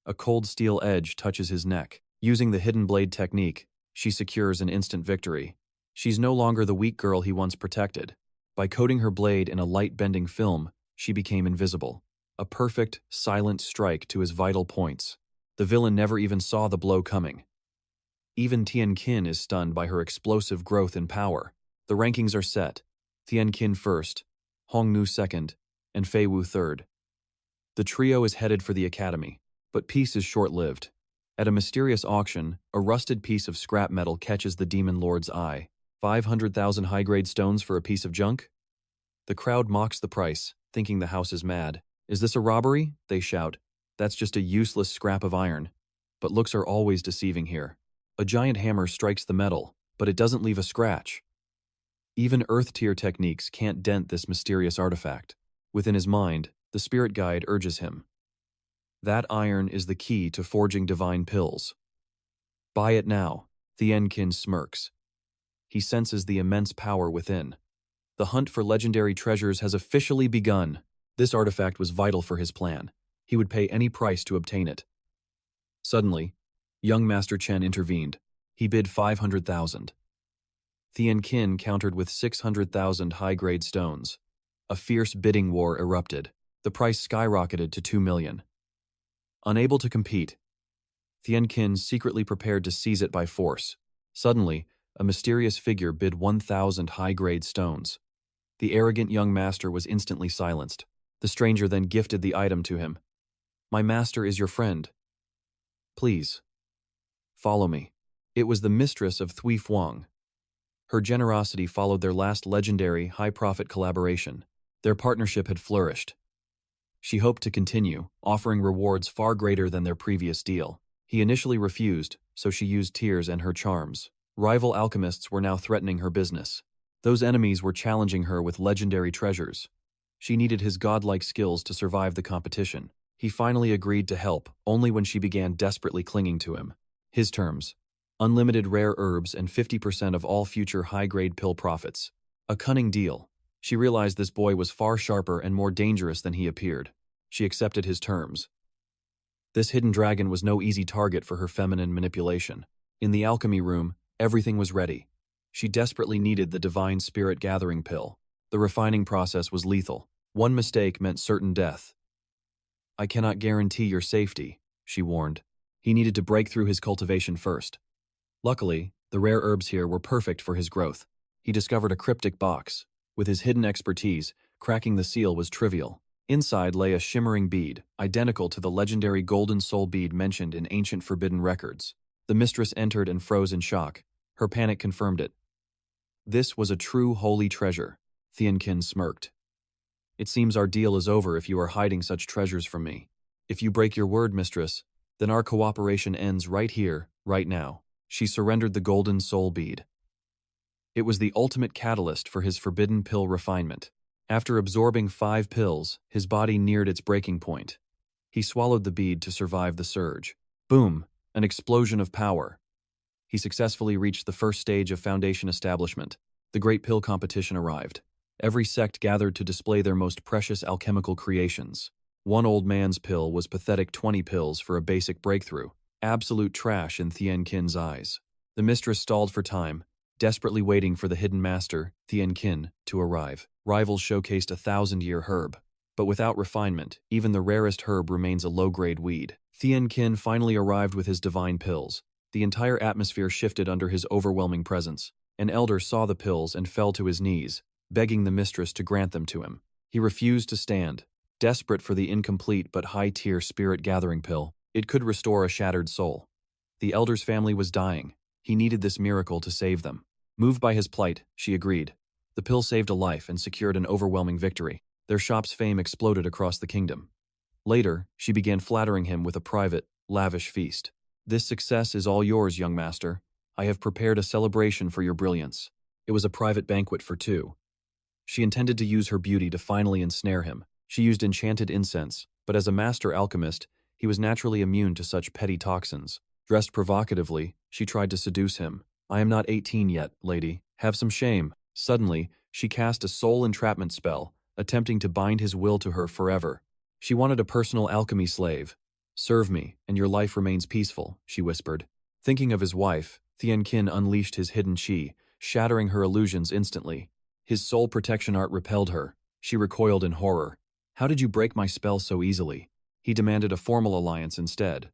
A cold steel edge touches his neck. Using the hidden blade technique, she secures an instant victory. She's no longer the weak girl he once protected. By coating her blade in a light-bending film, she became invisible. A perfect, silent strike to his vital points. The villain never even saw the blow coming. Even Thien Kin is stunned by her explosive growth in power. The rankings are set. Thien Kin first, Hongnu second, and Fei Wu third. The trio is headed for the academy, but peace is short-lived. At a mysterious auction, a rusted piece of scrap metal catches the Demon Lord's eye. 500,000 high-grade stones for a piece of junk? The crowd mocks the price, thinking the house is mad. "Is this a robbery?" they shout. "That's just a useless scrap of iron." But looks are always deceiving here. A giant hammer strikes the metal, but it doesn't leave a scratch. Even Earth-tier techniques can't dent this mysterious artifact. Within his mind, the spirit guide urges him. That iron is the key to forging divine pills. Buy it now. Thien Kin smirks. He senses the immense power within. The hunt for legendary treasures has officially begun. This artifact was vital for his plan. He would pay any price to obtain it. Suddenly, young Master Chen intervened. He bid 500,000. Thien Kin countered with 600,000 high-grade stones. A fierce bidding war erupted. The price skyrocketed to 2 million. Unable to compete, Thien Kin secretly prepared to seize it by force. Suddenly, a mysterious figure bid 1,000 high-grade stones. The arrogant young master was instantly silenced. The stranger then gifted the item to him. "My master is your friend. Please, follow me." It was the mistress of Cui Fuang. Her generosity followed their last legendary, high-profit collaboration. Their partnership had flourished. She hoped to continue, offering rewards far greater than their previous deal. He initially refused, so she used tears and her charms. Rival alchemists were now threatening her business. Those enemies were challenging her with legendary treasures. She needed his godlike skills to survive the competition. He finally agreed to help, only when she began desperately clinging to him. His terms: unlimited rare herbs and 50% of all future high-grade pill profits. A cunning deal. She realized this boy was far sharper and more dangerous than he appeared. She accepted his terms. This hidden dragon was no easy target for her feminine manipulation. In the alchemy room, everything was ready. She desperately needed the divine spirit gathering pill. The refining process was lethal. One mistake meant certain death. "I cannot guarantee your safety," she warned. He needed to break through his cultivation first. Luckily, the rare herbs here were perfect for his growth. He discovered a cryptic box. With his hidden expertise, cracking the seal was trivial. Inside lay a shimmering bead, identical to the legendary golden soul bead mentioned in ancient forbidden records. The mistress entered and froze in shock. Her panic confirmed it. This was a true holy treasure. Tianqin smirked. It seems our deal is over if you are hiding such treasures from me. If you break your word, mistress, then our cooperation ends right here, right now. She surrendered the golden soul bead. It was the ultimate catalyst for his forbidden pill refinement. After absorbing 5 pills, his body neared its breaking point. He swallowed the bead to survive the surge. Boom! An explosion of power. He successfully reached the first stage of foundation establishment. The great pill competition arrived. Every sect gathered to display their most precious alchemical creations. One old man's pill was pathetic 20 pills for a basic breakthrough. Absolute trash in Tianqin's eyes. The mistress stalled for time, desperately waiting for the hidden master, Tianqin, to arrive. Rivals showcased a 1,000-year herb. But without refinement, even the rarest herb remains a low-grade weed. Tianqin finally arrived with his divine pills. The entire atmosphere shifted under his overwhelming presence. An elder saw the pills and fell to his knees, begging the mistress to grant them to him. He refused to stand, desperate for the incomplete but high-tier spirit-gathering pill. It could restore a shattered soul. The elder's family was dying. He needed this miracle to save them. Moved by his plight, she agreed. The pill saved a life and secured an overwhelming victory. Their shop's fame exploded across the kingdom. Later, she began flattering him with a private, lavish feast. This success is all yours, young master. I have prepared a celebration for your brilliance. It was a private banquet for 2. She intended to use her beauty to finally ensnare him. She used enchanted incense, but as a master alchemist, he was naturally immune to such petty toxins. Dressed provocatively, she tried to seduce him. I am not 18 yet, lady. Have some shame. Suddenly, she cast a soul entrapment spell, attempting to bind his will to her forever. She wanted a personal alchemy slave. Serve me, and your life remains peaceful, she whispered. Thinking of his wife, Tianqin unleashed his hidden qi, shattering her illusions instantly. His soul protection art repelled her. She recoiled in horror. How did you break my spell so easily? He demanded a formal alliance instead.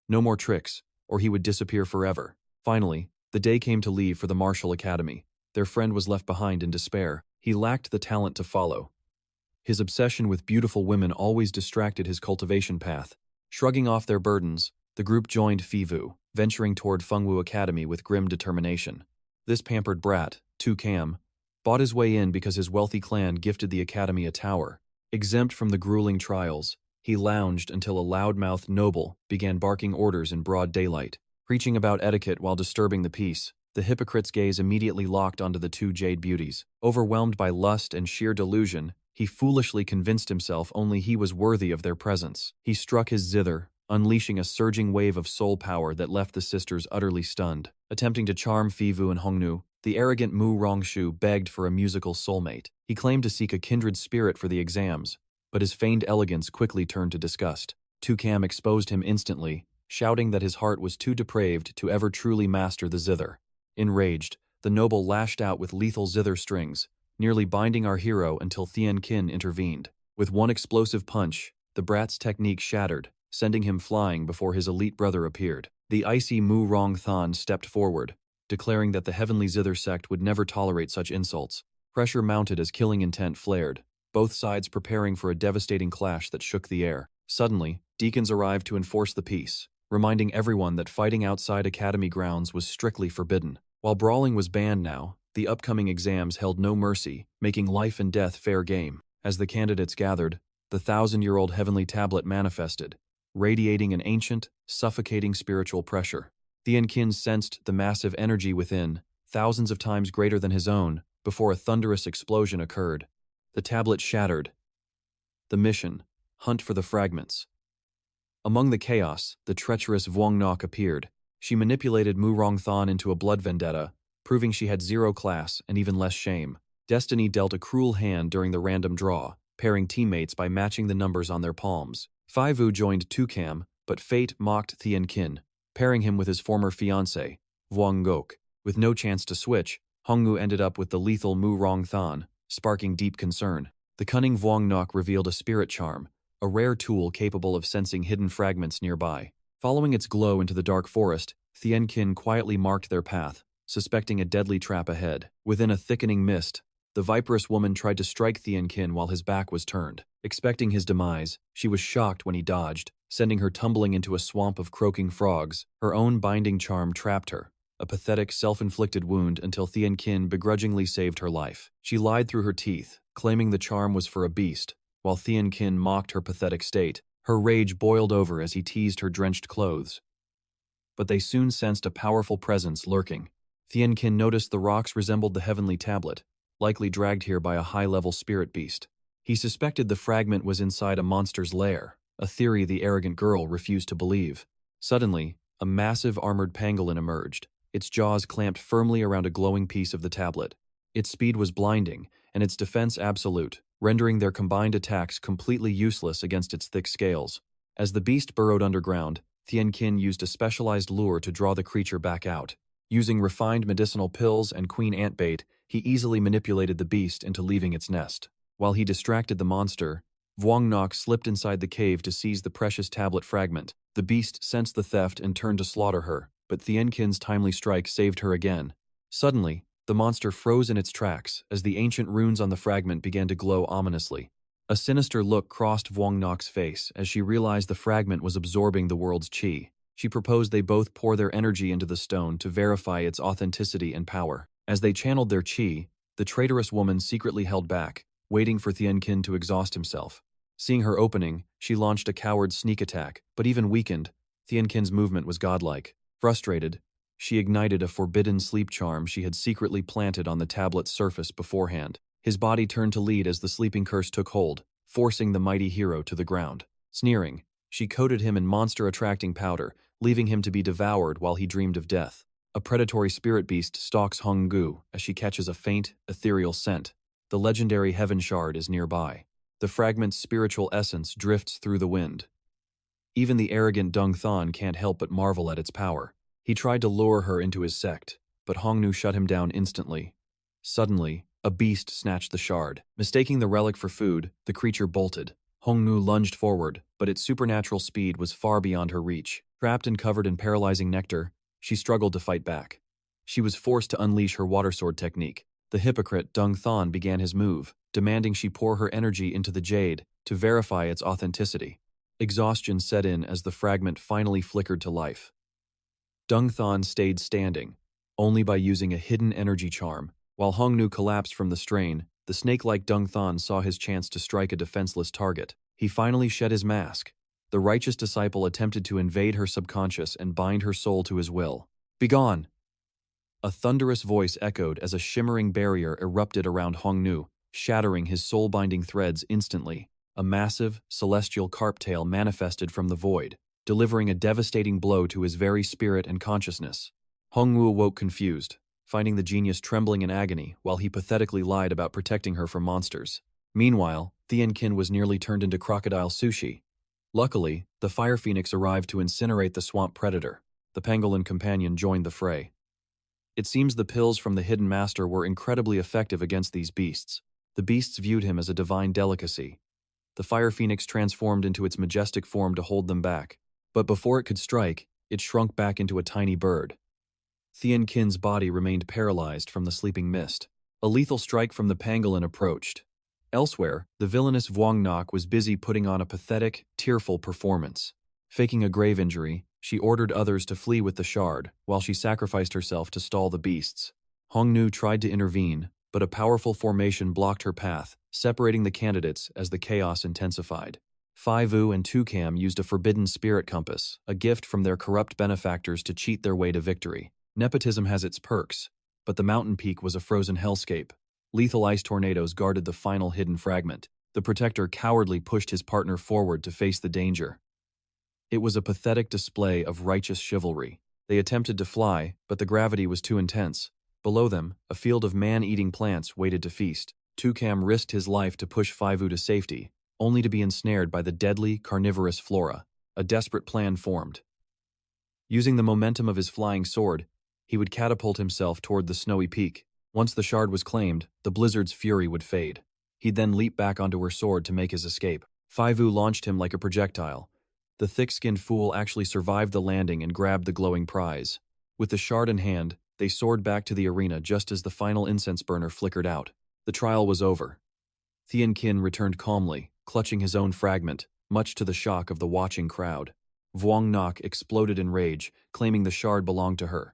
No more tricks, or he would disappear forever. Finally, the day came to leave for the martial academy. Their friend was left behind in despair. He lacked the talent to follow. His obsession with beautiful women always distracted his cultivation path. Shrugging off their burdens, the group joined 𝑭𝒂𝒎𝒊𝒍𝒚'𝒔, venturing toward 𝑭𝒂𝒑 Academy with grim determination. This pampered brat, 𝑭𝒂𝒎𝒊𝒍𝒚'𝒔, bought his way in because his wealthy clan gifted the academy a tower. Exempt from the grueling trials, he lounged until a loudmouthed noble began barking orders in broad daylight. Preaching about etiquette while disturbing the peace, the hypocrite's gaze immediately locked onto the 2 jade beauties. Overwhelmed by lust and sheer delusion, he foolishly convinced himself only he was worthy of their presence. He struck his zither, unleashing a surging wave of soul power that left the sisters utterly stunned. Attempting to charm 𝑭𝒂𝒑 and Hongnu, the arrogant Mu Rongshu begged for a musical soulmate. He claimed to seek a kindred spirit for the exams, but his feigned elegance quickly turned to disgust. 𝑭𝒂𝒎𝒊𝒍𝒚'𝒔 exposed him instantly, shouting that his heart was too depraved to ever truly master the zither. Enraged, the noble lashed out with lethal zither strings, nearly binding our hero until Tianqin intervened. With one explosive punch, the brat's technique shattered, sending him flying before his elite brother appeared. The icy Mu Rong Than stepped forward, declaring that the heavenly zither sect would never tolerate such insults. Pressure mounted as killing intent flared, both sides preparing for a devastating clash that shook the air. Suddenly, deacons arrived to enforce the peace, reminding everyone that fighting outside academy grounds was strictly forbidden. While brawling was banned now, the upcoming exams held no mercy, making life and death fair game. As the candidates gathered, the 1,000-year-old heavenly tablet manifested, radiating an ancient, suffocating spiritual pressure. Tianqin sensed the massive energy within, thousands of times greater than his own, before a thunderous explosion occurred. The tablet shattered. The mission: hunt for the fragments. Among the chaos, the treacherous 𝑭𝒂𝒎𝒊𝒍𝒚'𝒔 appeared. She manipulated Mu Rongthan into a blood vendetta, proving she had 0 class and even less shame. Destiny dealt a cruel hand during the random draw, pairing teammates by matching the numbers on their palms. 𝑭𝒂𝒑 joined 𝑭𝒂𝒎𝒊𝒍𝒚, but fate mocked Tianqin, pairing him with his former fiancée, 𝑭𝒂𝒑. With no chance to switch, Hongnu ended up with the lethal Mu Rongthan, sparking deep concern. The cunning 𝑭𝒂𝒑 revealed a spirit charm, a rare tool capable of sensing hidden fragments nearby. Following its glow into the dark forest, Tianqin quietly marked their path, suspecting a deadly trap ahead. Within a thickening mist, the viperous woman tried to strike Tianqin while his back was turned. Expecting his demise, she was shocked when he dodged, sending her tumbling into a swamp of croaking frogs. Her own binding charm trapped her. a pathetic, self-inflicted wound until Thien Kin begrudgingly saved her life. She lied through her teeth, claiming the charm was for a beast, while Thien Kin mocked her pathetic state. Her rage boiled over as he teased her drenched clothes. But they soon sensed a powerful presence lurking. Thien Kin noticed the rocks resembled the heavenly tablet, likely dragged here by a high-level spirit beast. He suspected the fragment was inside a monster's lair, a theory the arrogant girl refused to believe. Suddenly, a massive armored pangolin emerged, its jaws clamped firmly around a glowing piece of the tablet. Its speed was blinding, and its defense absolute, rendering their combined attacks completely useless against its thick scales. As the beast burrowed underground, Thien Kin used a specialized lure to draw the creature back out. Using refined medicinal pills and queen ant bait, he easily manipulated the beast into leaving its nest. While he distracted the monster, 𝑭𝒂𝒎𝒊𝒍𝒚'𝒔 slipped inside the cave to seize the precious tablet fragment. The beast sensed the theft and turned to slaughter her, but Thien Kin's timely strike saved her again. Suddenly, the monster froze in its tracks as the ancient runes on the fragment began to glow ominously. A sinister look crossed 𝑭𝒂𝒎𝒊𝒍𝒚'𝒔's face as she realized the fragment was absorbing the world's qi. She proposed they both pour their energy into the stone to verify its authenticity and power. As they channeled their qi, the traitorous woman secretly held back, waiting for Thien Kin to exhaust himself. Seeing her opening, she launched a coward sneak attack, but even weakened, Thien Kin's movement was godlike. Frustrated, she ignited a forbidden sleep charm she had secretly planted on the tablet's surface beforehand. His body turned to lead as the sleeping curse took hold, forcing the mighty hero to the ground. Sneering, she coated him in monster-attracting powder, leaving him to be devoured while he dreamed of death. A predatory spirit beast stalks Hong-gu as she catches a faint, ethereal scent. The legendary heaven shard is nearby. The fragment's spiritual essence drifts through the wind. Even the arrogant Dung Thon can't help but marvel at its power. He tried to lure her into his sect, but Hong-nu shut him down instantly. Suddenly, a beast snatched the shard. Mistaking the relic for food, the creature bolted. Hong-nu lunged forward, but its supernatural speed was far beyond her reach. Trapped and covered in paralyzing nectar, she struggled to fight back. She was forced to unleash her water sword technique. The hypocrite Dung Thon began his move, demanding she pour her energy into the jade to verify its authenticity. Exhaustion set in as the fragment finally flickered to life. Dung Thon stayed standing, only by using a hidden energy charm. While Hong-nu collapsed from the strain, the snake-like Dung Thon saw his chance to strike a defenseless target. He finally shed his mask. The righteous disciple attempted to invade her subconscious and bind her soul to his will. "Begone!" A thunderous voice echoed as a shimmering barrier erupted around Hong-nu, shattering his soul-binding threads instantly. A massive, celestial carp tail manifested from the void, delivering a devastating blow to his very spirit and consciousness. Hong-nu awoke confused, finding the genius trembling in agony while he pathetically lied about protecting her from monsters. Meanwhile, Thien Kin was nearly turned into crocodile sushi. Luckily, the fire phoenix arrived to incinerate the swamp predator. The pangolin companion joined the fray. It seems the pills from the hidden master were incredibly effective against these beasts. The beasts viewed him as a divine delicacy. The fire phoenix transformed into its majestic form to hold them back. But before it could strike, it shrunk back into a tiny bird. Thien Kin's body remained paralyzed from the sleeping mist. A lethal strike from the pangolin approached. Elsewhere, the villainous 𝑭𝒂𝒎𝒊𝒍𝒚'𝒔 was busy putting on a pathetic, tearful performance. Faking a grave injury, she ordered others to flee with the shard, while she sacrificed herself to stall the beasts. Hong-nu tried to intervene, but a powerful formation blocked her path, separating the candidates as the chaos intensified. 𝒑𝒑𝒐 and 𝒂𝒂𝒐 used a forbidden spirit compass, a gift from their corrupt benefactors to cheat their way to victory. Nepotism has its perks, but the mountain peak was a frozen hellscape. Lethal ice tornadoes guarded the final hidden fragment. The protector cowardly pushed his partner forward to face the danger. It was a pathetic display of righteous chivalry. They attempted to fly, but the gravity was too intense. Below them, a field of man-eating plants waited to feast. 𝒂𝒂𝒐 risked his life to push 𝒑𝒑𝒐 to safety, only to be ensnared by the deadly, carnivorous flora. A desperate plan formed. Using the momentum of his flying sword, he would catapult himself toward the snowy peak. Once the shard was claimed, the blizzard's fury would fade. He'd then leap back onto her sword to make his escape. 𝒑𝒑𝒐 launched him like a projectile. The thick-skinned fool actually survived the landing and grabbed the glowing prize. With the shard in hand, they soared back to the arena just as the final incense burner flickered out. The trial was over. Thien Kin returned calmly, clutching his own fragment, much to the shock of the watching crowd. 𝑭𝒂𝒎𝒊𝒍𝒚'𝒔 exploded in rage, claiming the shard belonged to her.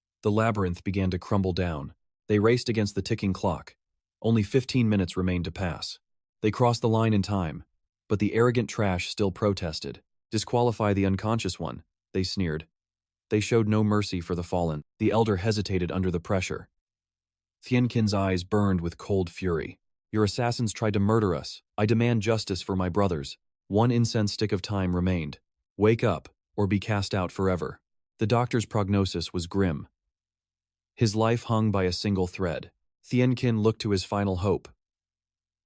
The labyrinth began to crumble down. They raced against the ticking clock. Only 15 minutes remained to pass. They crossed the line in time, but the arrogant trash still protested. Disqualify the unconscious one, they sneered. They showed no mercy for the fallen. The elder hesitated under the pressure. Tienkin's eyes burned with cold fury. Your assassins tried to murder us. I demand justice for my brothers. One incense stick of time remained. Wake up, or be cast out forever. The doctor's prognosis was grim. His life hung by a single thread. Tienkin looked to his final hope.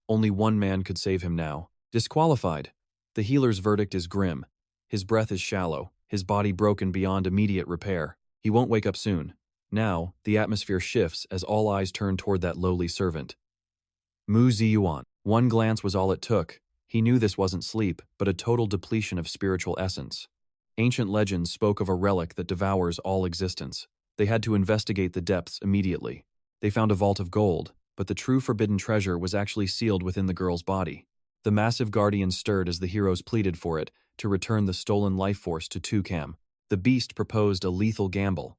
Only one man could save him now. Disqualified. The healer's verdict is grim. His breath is shallow, his body broken beyond immediate repair. He won't wake up soon. Now, the atmosphere shifts as all eyes turn toward that lowly servant. 𝑭𝒂𝒎𝒊𝒍𝒚'𝒔. One glance was all it took. He knew this wasn't sleep, but a total depletion of spiritual essence. Ancient legends spoke of a relic that devours all existence. They had to investigate the depths immediately. They found a vault of gold, but the true forbidden treasure was actually sealed within the girl's body. The massive guardian stirred as the heroes pleaded for it to return the stolen life force to 𝑭𝒂𝒎𝒊𝒂𝒎𝒊𝒂𝒑. The beast proposed a lethal gamble.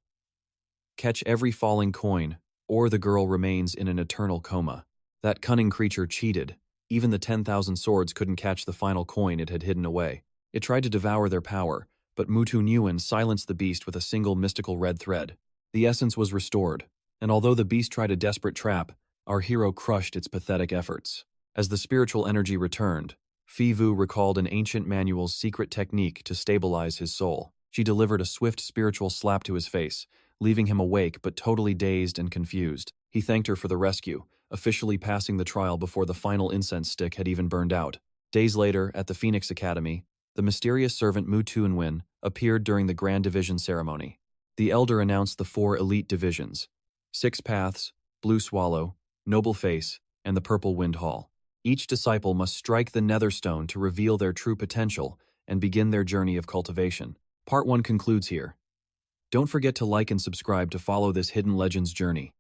Catch every falling coin, or the girl remains in an eternal coma. That cunning creature cheated. Even the 10,000 swords couldn't catch the final coin it had hidden away. It tried to devour their power, but 𝑭𝒂𝒎𝒊𝒂𝒎𝒊𝒂𝒑 silenced the beast with a single mystical red thread. The essence was restored, and although the beast tried a desperate trap, our hero crushed its pathetic efforts. As the spiritual energy returned, 𝒂𝒑 recalled an ancient manual's secret technique to stabilize his soul. She delivered a swift spiritual slap to his face, leaving him awake but totally dazed and confused. He thanked her for the rescue, officially passing the trial before the final incense stick had even burned out. Days later, at the Phoenix Academy, the mysterious servant 𝑭𝒂𝒎𝒊𝒂𝒎𝒊𝒂𝒑 appeared during the Grand Division ceremony. The elder announced the 4 elite divisions: 6 Paths, Blue Swallow, Noble Face, and the Purple Wind Hall. Each disciple must strike the netherstone to reveal their true potential and begin their journey of cultivation. Part 1 concludes here. Don't forget to like and subscribe to follow this Hidden Legends journey.